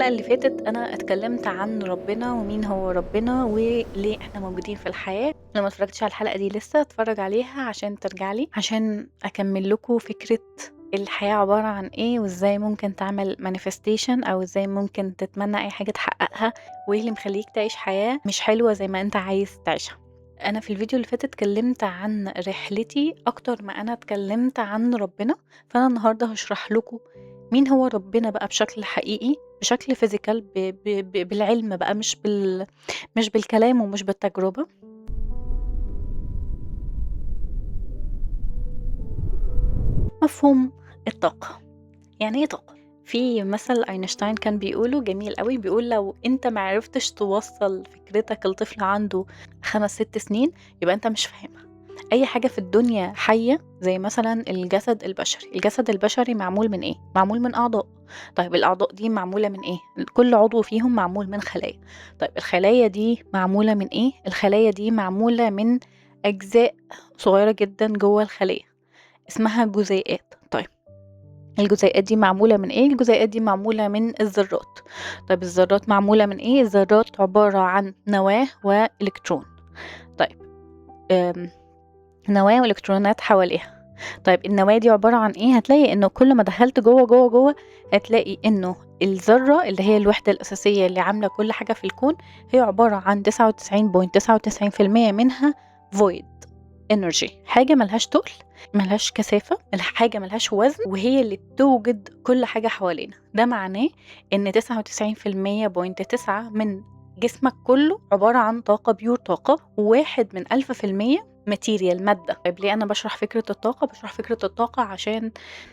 الحلقة اللي فاتت أنا اتكلمت عن ربنا ومين هو ربنا وليه احنا موجودين في الحياة. لو ما اتفرجتش على الحلقة دي لسه اتفرج عليها عشان ترجعلي عشان أكمل لكم فكرة الحياة عبارة عن ايه، وازاي ممكن تعمل manifestation او ازاي ممكن تتمنى اي حاجة تحققها، وايه اللي مخليك تعيش حياة مش حلوة زي ما انت عايز تعيشها. انا في الفيديو اللي فات اتكلمت عن رحلتي اكتر ما انا اتكلمت عن ربنا، فانا النهاردة هشرح لكم مين هو ربنا بقى بشكل حقيقي، بشكل فيزيكال، بالعلم بقى، مش بالكلام ومش بالتجربة. مفهوم الطاقة. يعني ايه طاقة؟ في مثل اينشتاين كان بيقوله جميل قوي، بيقول لو انت معرفتش توصل فكرتك لطفل عنده 5 6 سنين يبقى انت مش فاهمها. اي حاجة في الدنيا حية، زي مثلا الجسد البشري معمول من ايه؟ معمول من اعضاء. طيب الاعضاء دي معمولة من ايه؟ كل عضو فيهم معمول من خلايا. طيب الخلايا دي معمولة من ايه؟ الخلايا دي معمولة من اجزاء صغيرة جدا جوه الخلية، اسمها جزيئات. طيب الجزيئات دي معمولة من ايه؟ الجزيئات دي معمولة من الذرات. طيب الذرات معمولة من ايه؟ الذرات عبارة عن نواة والكترون. طيب نواة والكترونات حواليها. طيب النواة دي عبارة عن ايه؟ هتلاقي انه كل ما دخلت جوه جوه جوه هتلاقي انه الذرة اللي هي الوحدة الأساسية اللي عاملة كل حاجة في الكون هي عبارة عن 99.99% منها void energy، حاجة ملهاش تقل، ملهاش كثافة، حاجة ملهاش وزن، وهي اللي بتوجد كل حاجة حوالينا. ده معناه ان 99.9 من جسمك كله عبارة عن طاقة، بيور طاقة، وواحد من 1000% ماتيريال، مادة. طيب ليه أنا بشرح فكرة الطاقة؟ بشرح فكرة الطاقة عشان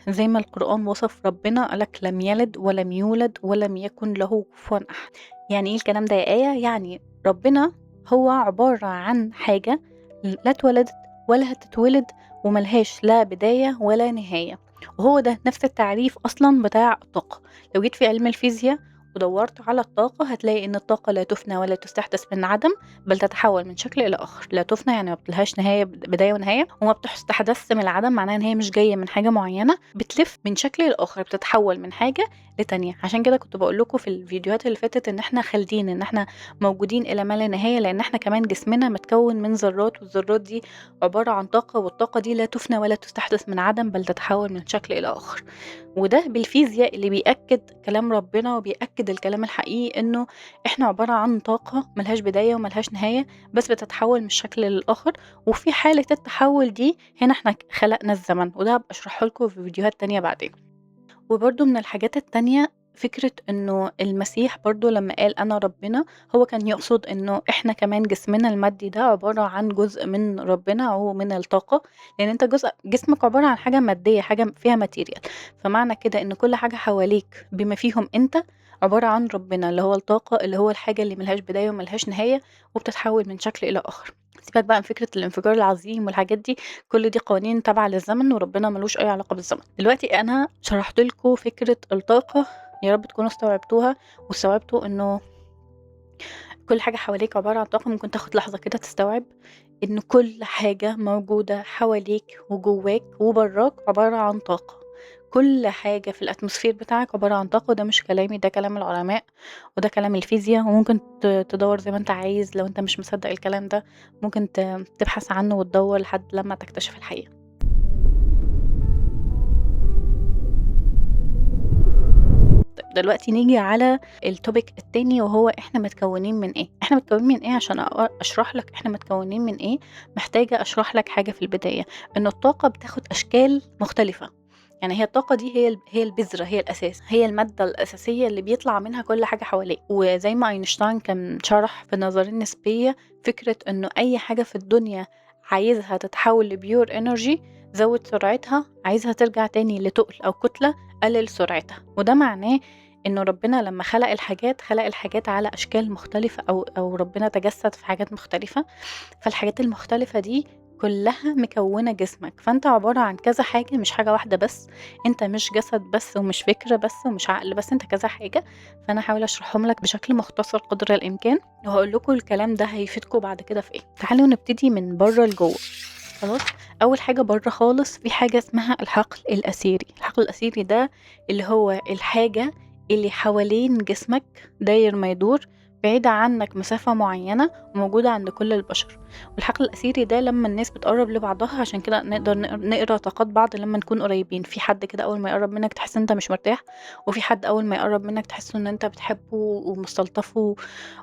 زي ما القرآن وصف ربنا، قالك لم يلد ولم يولد ولم يكن له كفوا أحد. يعني ايه الكلام ده يا آية؟ يعني ربنا هو عبارة عن حاجة لا اتولدت ولا هتتولد وملهاش لا بداية ولا نهاية، وهو ده نفس التعريف أصلا بتاع الطاقة. لو جيت في علم الفيزياء ودورت على الطاقة هتلاقي إن الطاقة لا تفنى ولا تستحدث من عدم، بل تتحول من شكل إلى آخر. لا تفنى يعني ما بتلهاش نهاية، بداية ونهاية، وما بتستحدث من العدم معناها إن هي مش جاية من حاجة معينة، بتلف من شكل إلى آخر، بتتحول من حاجة لتانية. عشان كده كنت بقول لكم في الفيديوهات اللي فاتت إن إحنا خالدين، إن إحنا موجودين إلى ما لا نهاية، لأن إحنا كمان جسمنا متكون من ذرات، والذرات دي عبارة عن طاقة، والطاقة دي لا تفنى ولا تستحدث من عدم، بل تتحول من شكل إلى آخر. وده بالفيزياء اللي بيأكد كلام ربنا وبيأكد الكلام الحقيقي إنه إحنا عبارة عن طاقة ملهاش بداية وملهاش نهاية، بس بتتحول من شكل للآخر. وفي حالة التحول دي هنا إحنا خلقنا الزمن، وده هبقى أشرحه لكم في فيديوهات تانية بعدين. وبرضه من الحاجات التانية فكرة إنه المسيح برضه لما قال أنا ربنا، هو كان يقصد إنه إحنا كمان جسمنا المادي ده عبارة عن جزء من ربنا أو من الطاقة، لأن أنت جسمك عبارة عن حاجة مادية، حاجة فيها ماتيريال. فمعنى كده إن كل حاجة حواليك بما فيهم أنت عبارة عن ربنا، اللي هو الطاقة، اللي هو الحاجة اللي ملهاش بداية وملهاش نهاية، وبتتحول من شكل إلى آخر. سيبك بقى من فكرة الانفجار العظيم والحاجات دي، كل دي قوانين تابعة للزمن، وربنا ملوش أي علاقة بالزمن. دلوقتي أنا شرحت لكم فكرة الطاقة، يا رب تكونوا استوعبتوها واستوعبتوا إنه كل حاجة حواليك عبارة عن طاقة. ممكن تاخد لحظة كده تستوعب إن كل حاجة موجودة حواليك وجواك وبراك عبارة عن طاقة. كل حاجة في الأتموسفير بتاعك عبارة عن طاقة، وده مش كلامي، ده كلام العلماء وده كلام الفيزياء. وممكن تدور زي ما انت عايز، لو انت مش مصدق الكلام ده ممكن تبحث عنه وتدور لحد لما تكتشف الحقيقة. طيب دلوقتي نيجي على التوبيك التاني، وهو احنا متكونين من ايه. احنا متكونين من ايه؟ عشان اشرح لك احنا متكونين من ايه محتاجة اشرح لك حاجة في البداية، ان الطاقة بتاخد اشكال مختلفة. يعني هي الطاقة دي هي البذرة، هي الأساس، هي المادة الأساسية اللي بيطلع منها كل حاجة حواليك. وزي ما أينشتاين كان شرح في النظرية النسبية، فكرة إنه أي حاجة في الدنيا عايزها تتحول لبيور انرجي زود سرعتها، عايزها ترجع تاني لتقل أو كتلة قلل سرعتها. وده معناه إنه ربنا لما خلق الحاجات على أشكال مختلفة، أو ربنا تجسد في حاجات مختلفة. فالحاجات المختلفة دي كلها مكونة جسمك، فانت عبارة عن كذا حاجة، مش حاجة واحدة بس. انت مش جسد بس، ومش فكرة بس، ومش عقل بس، انت كذا حاجة. فانا هحاول اشرحهم لك بشكل مختصر قدر الامكان، وهقول لكم الكلام ده هيفيدكم بعد كده في ايه. تعالوا نبتدي من بره لجوه. خلاص، اول حاجة بره خالص في حاجة اسمها الحقل الأثيري. الحقل الأثيري ده اللي هو الحاجة اللي حوالين جسمك داير ما يدور، بعيدة عنك مسافة معينة وموجودة عند كل البشر. والحقل الأثيري ده لما الناس بتقرب لبعضها، عشان كده نقدر نقرا طاقات بعض لما نكون قريبين. في حد كده أول ما يقرب منك تحس انت مش مرتاح، وفي حد أول ما يقرب منك تحس ان انت بتحبه ومستلطفه،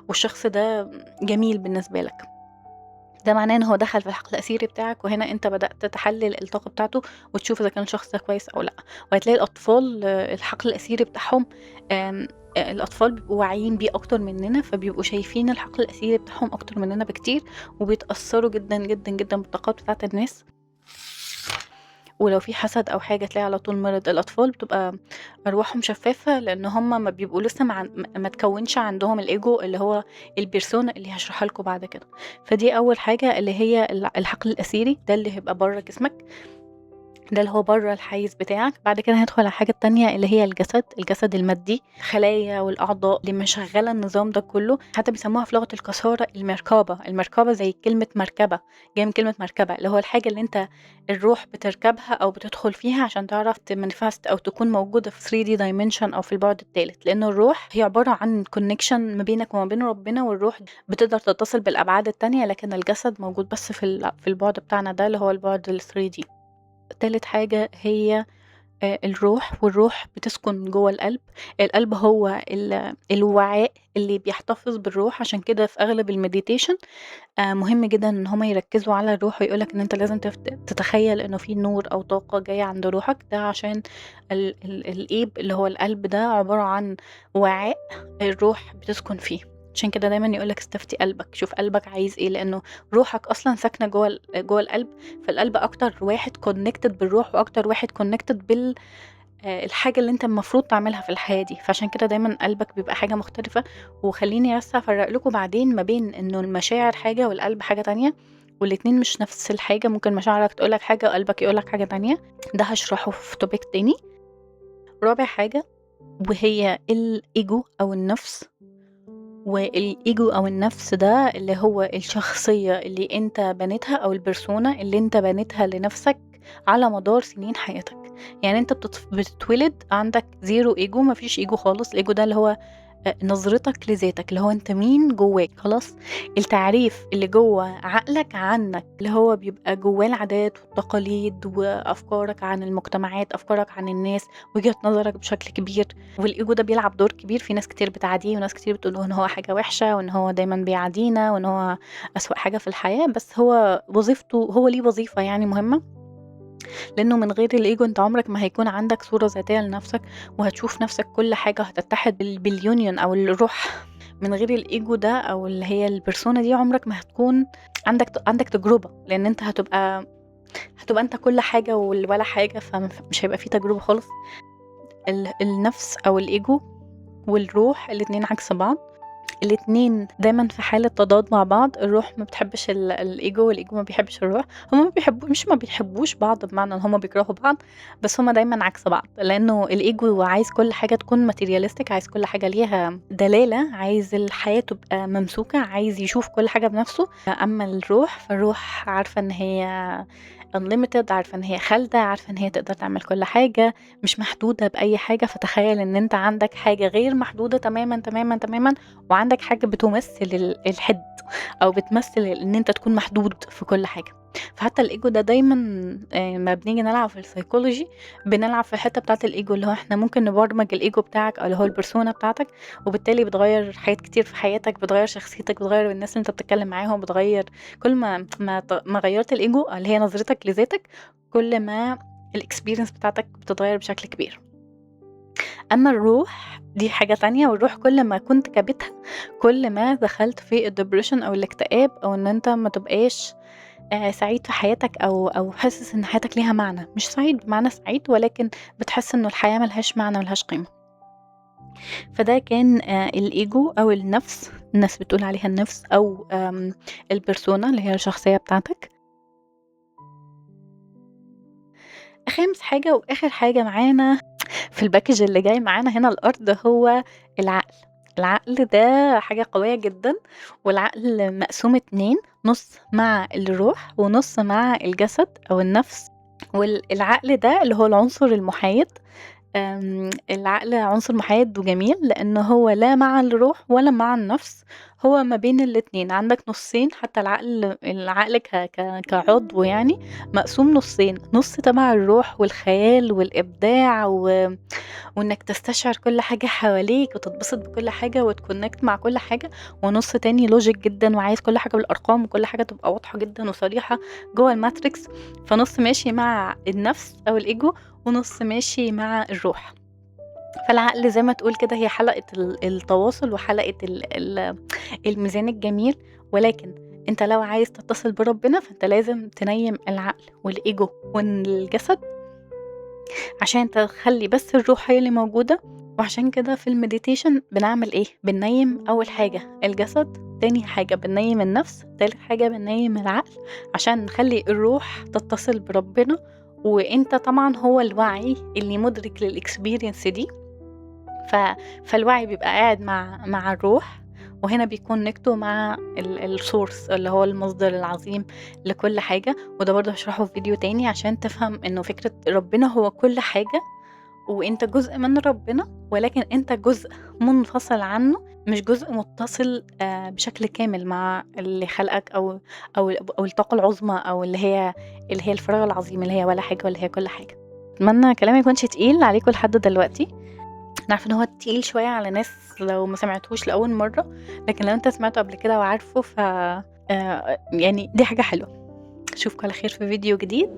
والشخص ده جميل بالنسبة لك. ده معناه ان هو دخل في الحقل الأثيري بتاعك، وهنا انت بدأت تحلل الطاقة بتاعته وتشوف اذا كان الشخص ده كويس او لا. وهتلاقي الأطفال الحقل الأثيري بتاعهم آم، الأطفال بيبقوا واعيين بيه أكتر مننا، فبيبقوا شايفين الحقل الأثيري بتاعهم أكتر مننا بكتير، وبيتأثروا جدا جدا جدا بالطاقات بتاعت الناس. ولو في حسد أو حاجة تلاقي على طول مرض. الأطفال بتبقى أرواحهم شفافة، لأن هم ما بيبقوا لسه ما تكونش عندهم الإيجو اللي هو البيرسونا اللي هشرحها لكم بعد كده. فدي أول حاجة اللي هي الحقل الأثيري، ده اللي هيبقى بره جسمك، ده اللي هو بره الحيز بتاعك. بعد كده هندخل على الحاجة التانية اللي هي الجسد المادي، خلايا والأعضاء اللي مشغلة النظام ده كله. حتى بيسموها في لغة الكسارة المركبة زي كلمة مركبة، جاية من كلمة مركبة اللي هو الحاجة اللي انت الروح بتركبها أو بتدخل فيها عشان تعرف تمانيفست أو تكون موجودة في 3D dimension أو في البعد الثالث. لأن الروح هي عبارة عن connection ما بينك وما بين ربنا، والروح بتقدر تتصل بالأبعاد التانية، لكن الجسد موجود بس في البعد بتاعنا ده اللي هو البعد ال 3D. تالت حاجة هي الروح، والروح بتسكن جوه القلب. القلب هو الوعاء اللي بيحتفظ بالروح. عشان كده في أغلب المديتيشن مهم جدا ان هما يركزوا على الروح، ويقولك ان انت لازم تتخيل انه في نور او طاقة جاية عند روحك. ده عشان القيب اللي هو القلب ده عبارة عن وعاء الروح بتسكن فيه. عشان كده دايما يقولك استفتي قلبك، شوف قلبك عايز ايه، لانه روحك اصلا ساكنة جوه القلب. فالقلب اكتر واحد كونكتد بالروح، واكتر واحد كونكتد الحاجة اللي انت المفروض تعملها في الحياة دي. فعشان كده دايما قلبك بيبقى حاجة مختلفة. وخليني بس افرق لكم بعدين ما بين انه المشاعر حاجة والقلب حاجة تانية، والاتنين مش نفس الحاجة. ممكن مشاعرك تقولك حاجة وقلبك يقولك حاجة تانية، ده هشرحه في توبيك تاني. رابع حاجة وهي الإيجو أو النفس. والإيجو أو النفس ده اللي هو الشخصية اللي انت بنيتها، أو البرسونا اللي انت بنيتها لنفسك على مدار سنين حياتك. يعني انت بتتولد عندك زيرو ايجو، مفيش ايجو خالص. الايجو ده اللي هو نظرتك لذاتك، اللي هو انت مين جواك. خلاص، التعريف اللي جوه عقلك عنك اللي هو بيبقى جواه العادات والتقاليد وافكارك عن المجتمعات، افكارك عن الناس، وجهة نظرك بشكل كبير. والايجو ده بيلعب دور كبير. في ناس كتير بتعاديه، وناس كتير بتقول ان هو حاجة وحشة، وان هو دايما بيعادينا، وان هو اسوأ حاجة في الحياة. بس هو وظيفته، هو ليه وظيفة يعني مهمة. لانه من غير الايجو انت عمرك ما هيكون عندك صورة ذاتية لنفسك، وهتشوف نفسك كل حاجة هتتحد باليونيون او الروح. من غير الايجو ده او اللي هي البرسونا دي، عمرك ما هتكون عندك تجربة، لان انت هتبقى انت كل حاجة ولا حاجة، فمش هيبقى في تجربة خالص. النفس او الايجو والروح الاتنين عكس بعض. الاتنين دايما في حالة تضاد مع بعض. الروح ما بتحبش الايجو، والايجو ما بيحبش الروح. هما ما بيحبوا مش ما بيحبوش بعض بمعنى ان هما بيكرهوا بعض، بس هما دايما عكس بعض. لانه الايجو عايز كل حاجة تكون ماتيرياليستيك، عايز كل حاجة ليها دلالة، عايز الحياة تبقى ممسوكة، عايز يشوف كل حاجة بنفسه. اما الروح، فالروح عارفة ان هي unlimited، عارفة ان هي خالدة، عارفة ان هي تقدر تعمل كل حاجة، مش محدودة بأي حاجة. فتخيل ان انت عندك حاجة غير محدودة تماما تماما تماما، وعندك حاجة بتمثل الحد، أو بتمثل إن أنت تكون محدود في كل حاجة. فحتى الإيجو ده دايما ما بنيجي نلعب في السيكولوجي، بنلعب في الحتة بتاعة الإيجو، اللي هو احنا ممكن نبرمج الإيجو بتاعك، أو اللي هو البرسونا بتاعتك، وبالتالي بتغير حاجات كتير في حياتك، بتغير شخصيتك، بتغير الناس اللي انت بتتكلم معاهم، بتغير كل ما غيرت الإيجو اللي هي نظرتك لذاتك، كل ما الاكسبيرينس بتاعتك بتتغير بشكل كبير. اما الروح دي حاجة تانية. والروح كل ما كنت كبتها، كل ما دخلت في الدبريشن او الاكتئاب، او ان انت ما تبقاش سعيد في حياتك، او حاسس ان حياتك ليها معنى. مش سعيد بمعنى سعيد، ولكن بتحس انه الحياة ملهاش معنى، ملهاش قيمة. فده كان الايجو او النفس. الناس بتقول عليها النفس، او البرسونا اللي هي الشخصية بتاعتك. خامس حاجة واخر حاجة معانا في الباكج اللي جاي معانا هنا الأرض هو العقل. العقل ده حاجة قوية جدا، والعقل مقسوم 2، نص مع الروح ونص مع الجسد أو النفس. والعقل ده اللي هو العنصر المحايد، العقل عنصر محايد وجميل، لإنه هو لا مع الروح ولا مع النفس، هو ما بين الاتنين، عندك نُصّين حتى العقل كعضو يعني مقسوم نُصّين، نُص تبع الروح والخيال والإبداع وإنك تستشعر كل حاجة حواليك وتتبسط بكل حاجة وتconnect مع كل حاجة، ونُص تاني logic جدًا وعايز كل حاجة بالأرقام وكل حاجة تبقى واضحة جدًا وصريحة جوّه الmatrix، فنُص ماشي مع النفس أو الego ونُص ماشي مع الروح. فالعقل زي ما تقول كده هي حلقة التواصل وحلقة الميزان الجميل، ولكن أنت لو عايز تتصل بربنا فأنت لازم تنيّم العقل والego والجسد عشان تخلّي بس الروح هي اللي موجودة، وعشان كده في الmeditation بنعمل إيه، بننيّم أول حاجة الجسد، تاني حاجة بننيّم النفس، تالت حاجة بننيّم العقل، عشان نخلّي الروح تتصل بربنا، وأنت طبعًا هو الوعي اللي مُدرك للexperience دي. ف فالوعي بيبقى قاعد مع الروح، وهنا بيconnectوا مع الsource اللي هو المصدر العظيم لكل حاجة، وده برضه هاشرحه في فيديو تاني عشان تفهم إنه فكرة ربنا هو كل حاجة، وأنت جزء من ربنا، ولكن أنت جزء منفصل عنه، مش جزء متصل بشكل كامل مع اللي خلقك أو الطاقة العظمى أو اللي هي الفراغ العظيم اللي هي ولا حاجة واللي هي كل حاجة. أتمنى كلامي ما يكونش تقيل عليكم لحد دلوقتي. أنا عارفة إن هو تقيل شوية على ناس لو ما سمعتهوش لأول مرّة، لكن لو أنت سمعته قبل كده وعارفه يعني دي حاجة حلوة. أشوفكم على خير في فيديو جديد.